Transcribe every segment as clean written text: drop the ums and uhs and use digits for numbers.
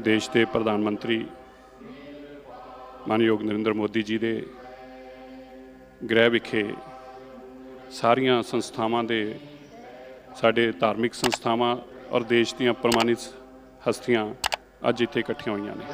देश के प्रधानमंत्री मानयोग नरेंद्र मोदी जी के गृह विखे सारिया संस्थावां दे साडे धार्मिक संस्थावां और देश दीयां प्रमाणित हस्तियां अज इत्थे इकट्ठियां होईयां ने।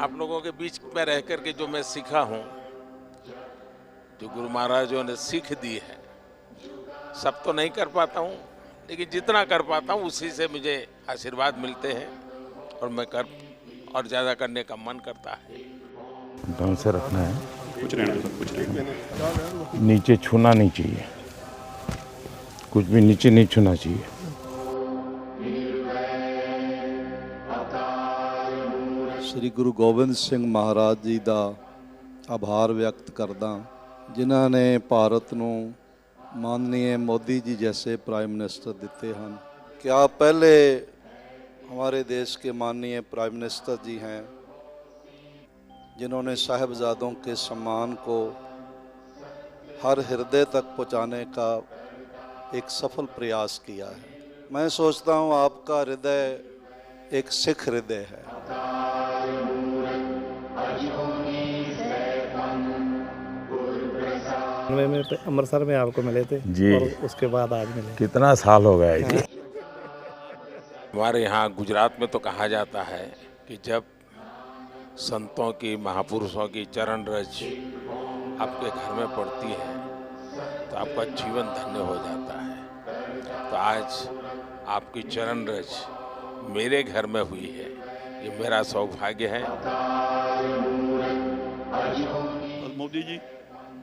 आप लोगों के बीच में रह करके जो मैं सीखा हूँ, जो गुरु महाराजों ने सीख दी है, सब तो नहीं कर पाता हूँ, लेकिन जितना कर पाता हूँ उसी से मुझे आशीर्वाद मिलते हैं और मैं और ज़्यादा करने का मन करता है। ढंग से रखना है, कुछ रहना नीचे छूना नहीं चाहिए, कुछ भी नीचे नहीं छूना चाहिए। श्री गुरु गोबिंद सिंह महाराज जी का आभार व्यक्त करदा, जिन्हों ने भारत नूं माननीय मोदी जी जैसे प्राइम मिनिस्टर दिते हैं। क्या पहले हमारे देश के माननीय प्राइम मिनिस्टर जी हैं जिन्होंने साहिबजादों के सम्मान को हर हृदय तक पहुंचाने का एक सफल प्रयास किया है। मैं सोचता हूं आपका हृदय एक सिख हृदय है। में अमृतसर में आपको मिले थे जी, और उसके बाद आज मिले। कितना साल हो गया है जी। हमारे यहाँ गुजरात में तो कहा जाता है कि जब संतों की, महापुरुषों की चरण रज आपके घर में पड़ती है तो आपका जीवन धन्य हो जाता है। तो आज आपकी चरण रज मेरे घर में हुई है, ये मेरा सौभाग्य है। और मोदी जी,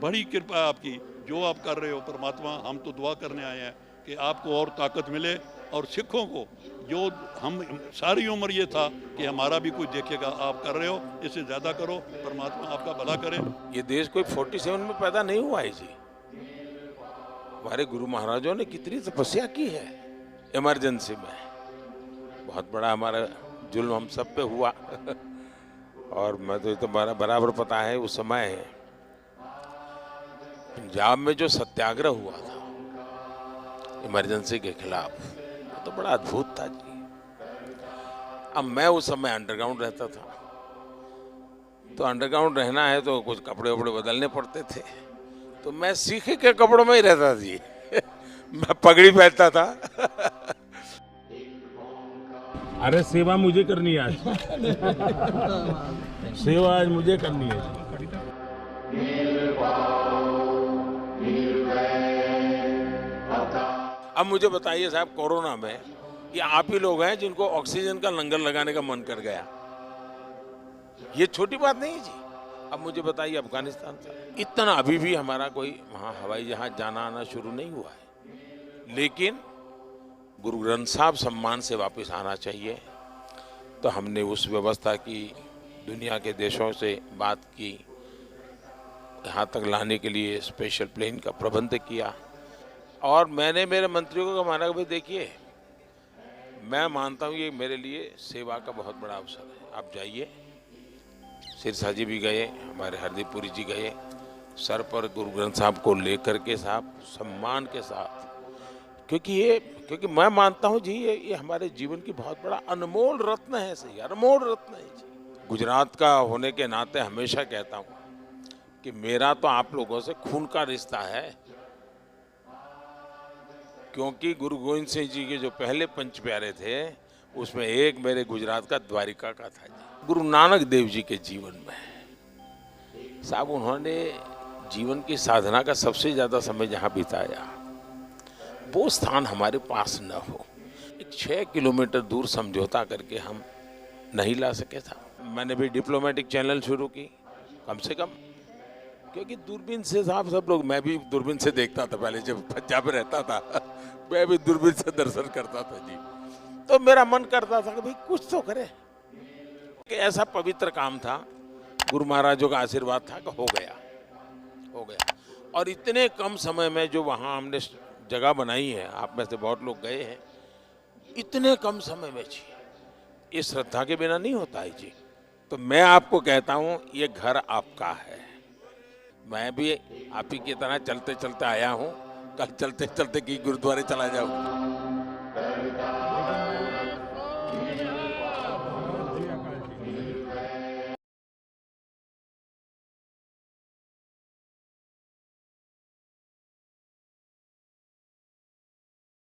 बड़ी कृपा है आपकी, जो आप कर रहे हो परमात्मा, हम तो दुआ करने आए हैं कि आपको और ताकत मिले और सिखों को, जो हम सारी उम्र ये था कि हमारा भी कोई देखेगा, आप कर रहे हो, इससे ज़्यादा करो, परमात्मा आपका भला करे। ये देश कोई 47 में पैदा नहीं हुआ है जी। हमारे गुरु महाराजों ने कितनी तपस्या की है इमरजेंसी में। बहुत बड़ा हमारा जुल्म हम सब पे हुआ और मैं तो ये तो बराबर पता है, उस समय पंजाब में जो सत्याग्रह हुआ था इमरजेंसी के खिलाफ, वो तो बड़ा अद्भुत था जी। अब मैं उस समय अंडरग्राउंड रहता था, तो अंडरग्राउंड रहना है तो कुछ कपड़े वपड़े बदलने पड़ते थे, तो मैं सीखे के कपड़ों में ही रहता जी मैं पगड़ी पहनता था अरे सेवा मुझे करनी है आज सेवा आज मुझे करनी है। अब मुझे बताइए साहब, कोरोना में ये आप ही लोग हैं जिनको ऑक्सीजन का लंगर लगाने का मन कर गया। ये छोटी बात नहीं है जी। अब मुझे बताइए, अफगानिस्तान था, इतना अभी भी हमारा कोई वहाँ हवाई जहाज जाना आना शुरू नहीं हुआ है, लेकिन गुरु ग्रंथ साहब सम्मान से वापस आना चाहिए। तो हमने उस व्यवस्था की, दुनिया के देशों से बात की, यहाँ तक लाने के लिए स्पेशल प्लेन का प्रबंध किया। और मैंने मेरे मंत्रियों को माना कि भाई देखिए, मैं मानता हूँ ये मेरे लिए सेवा का बहुत बड़ा अवसर है, आप जाइए। सिरसा जी भी गए, हमारे हरदीप पुरी जी गए, सर पर गुरु ग्रंथ साहब को लेकर के साहब सम्मान के साथ, क्योंकि मैं मानता हूँ जी ये हमारे जीवन की बहुत बड़ा अनमोल रत्न है। सही, अनमोल रत्न है जी। गुजरात का होने के नाते हमेशा कहता हूँ कि मेरा तो आप लोगों से खून का रिश्ता है, क्योंकि गुरु गोविंद सिंह जी के जो पहले पंच प्यारे थे उसमें एक मेरे गुजरात का द्वारिका का था जी। गुरु नानक देव जी के जीवन में साहब, उन्होंने जीवन की साधना का सबसे ज़्यादा समय जहाँ बिताया, वो स्थान हमारे पास न हो। एक 6 किलोमीटर दूर समझौता करके हम नहीं ला सके था। मैंने भी डिप्लोमेटिक चैनल शुरू की, कम से कम, क्योंकि दूरबीन से साहब सब लोग, मैं भी दूरबीन से देखता था पहले जब पंजाब में रहता था, मैं भी दूरबीन से दर्शन करता था जी। तो मेरा मन करता था कि भाई कुछ तो करे, कि ऐसा पवित्र काम था, गुरु महाराजों का आशीर्वाद था कि हो गया। और इतने कम समय में जो वहाँ हमने जगह बनाई है, आप में से बहुत लोग गए हैं, इतने कम समय में जी, ये श्रद्धा के बिना नहीं होता है जी। तो मैं आपको कहता हूँ ये घर आपका है। मैं भी आप ही की तरह चलते चलते आया हूँ, कल चलते चलते की गुरुद्वारे चला जाऊँ।